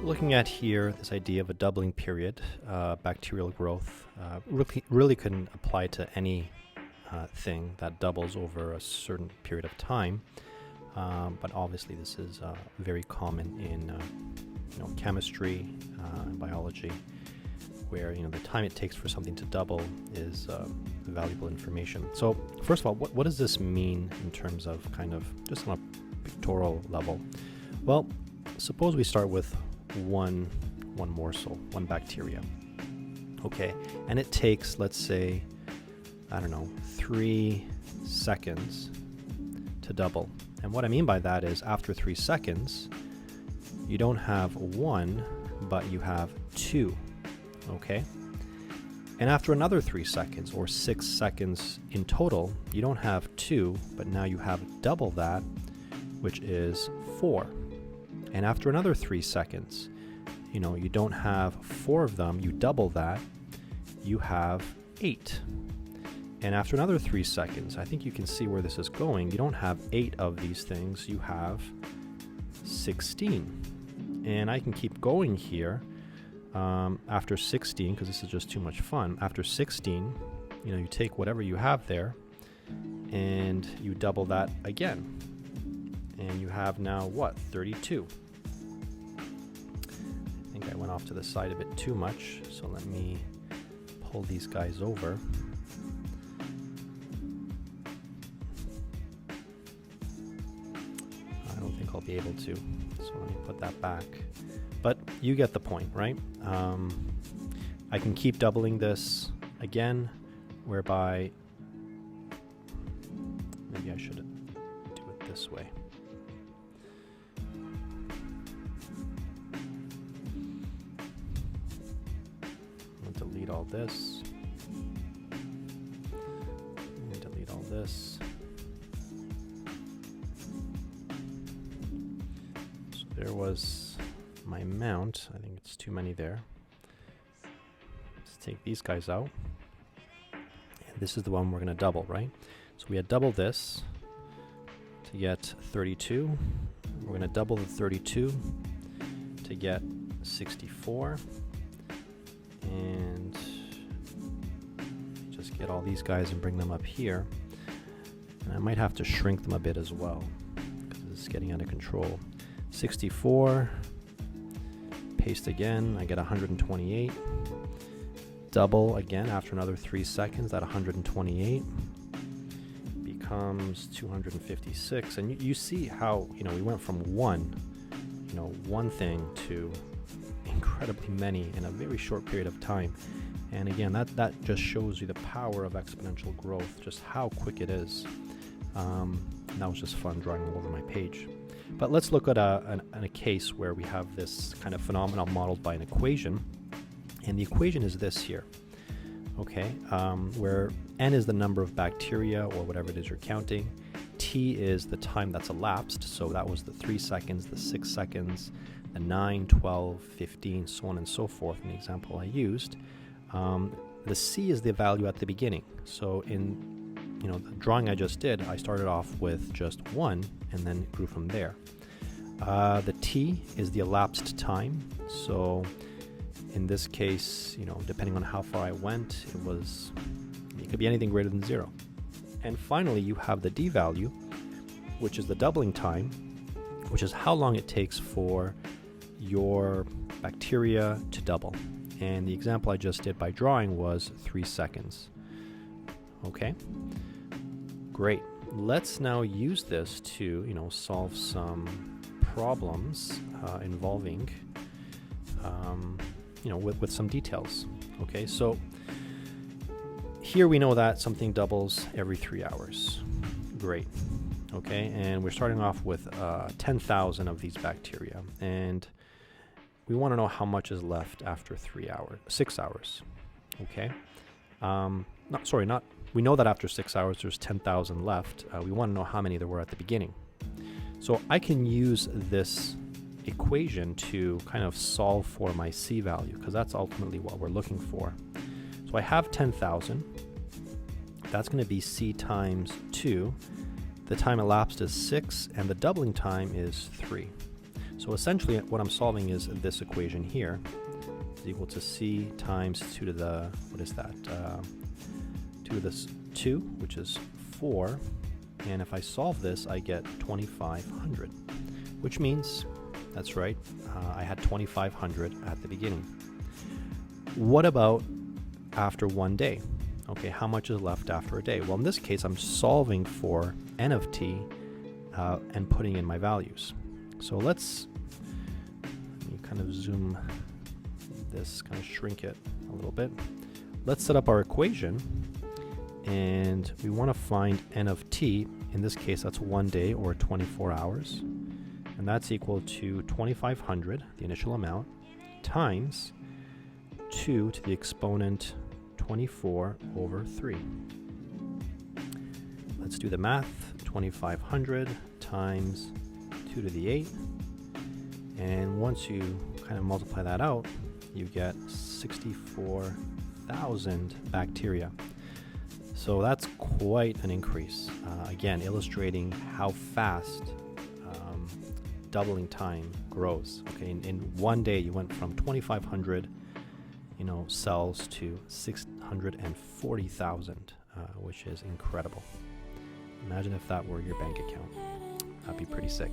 looking at here this idea of a doubling period, bacterial growth, really can apply to any thing that doubles over a certain period of time. But obviously this is very common in chemistry and biology, where the time it takes for something to double is valuable information. So first of all, what does this mean in terms of kind of just on a pictorial level? Well, suppose we start with one morsel, one bacteria. Okay, and it takes, let's say, 3 seconds to double. And what I mean by that is after 3 seconds, you don't have 1, but you have 2. Okay? And after another 3 seconds, or 6 seconds in total, you don't have 2, but now you have double that, which is 4. And after another 3 seconds, you don't have 4 of them, you double that, you have 8. And after another 3 seconds, I think you can see where this is going. You don't have 8 of these things, you have 16. And I can keep going here after 16, because this is just too much fun. After 16, you take whatever you have there and you double that again. And you have now what? 32. I think I went off to the side a bit too much, so let me pull these guys over. I don't think I'll be able to, so let me put that back. But you get the point, right? I can keep doubling this again, whereby maybe I should do it this way. I'll delete all this. And delete all this. So there was my amount. I think it's too many there. Let's take these guys out. And this is the one we're going to double, right? So we had double this to get 32. We're going to double the 32 to get 64. And just get all these guys and bring them up here. And I might have to shrink them a bit as well, because this is getting out of control. 64. Paste again, I get 128. Double again after another 3 seconds, that 128 becomes 256. And you see how, we went from one thing to incredibly many in a very short period of time. And again, that just shows you the power of exponential growth, just how quick it is. And that was just fun drawing all over my page. But let's look at a case where we have this kind of phenomenon modeled by an equation. And the equation is this here, okay, where n is the number of bacteria, or whatever it is you're counting. T is the time that's elapsed, so that was the 3 seconds, the 6 seconds, the 9, 12, 15, so on and so forth in the example I used. The C is the value at the beginning. So in the drawing I just did, I started off with just 1 and then it grew from there. The T is the elapsed time. So in this case, depending on how far I went, it could be anything greater than 0. And finally, you have the D value, which is the doubling time, which is how long it takes for your bacteria to double. And the example I just did by drawing was 3 seconds. Okay, great. Let's now use this to, solve some problems involving, with some details. Okay, so here we know that something doubles every 3 hours. Great. Okay, and we're starting off with 10,000 of these bacteria, and we want to know how much is left after 6 hours. Okay, we know that after 6 hours there's 10,000 left. We want to know how many there were at the beginning. So I can use this equation to kind of solve for my C value, because that's ultimately what we're looking for. So I have 10,000. That's going to be C times 2. The time elapsed is 6, and the doubling time is 3. So essentially what I'm solving is this equation here is equal to C times 2 to the, what is that? 2 to the 2, which is 4. And if I solve this, I get 2,500, which means, that's right, I had 2,500 at the beginning. What about after 1 day? Okay, how much is left after a day? Well, in this case, I'm solving for n of t and putting in my values. So let me kind of zoom this, kind of shrink it a little bit. Let's set up our equation, and we want to find n of t. In this case, that's 1 day or 24 hours. And that's equal to 2,500, the initial amount, times 2 to the exponent 24 over 3. Let's do the math. 2,500 times 2 to the 8. And once you kind of multiply that out, you get 64,000 bacteria. So that's quite an increase. Again, illustrating how fast doubling time grows. Okay, in 1 day, you went from 2,500 cells to 640,000, which is incredible. Imagine if that were your bank account. That'd be pretty sick.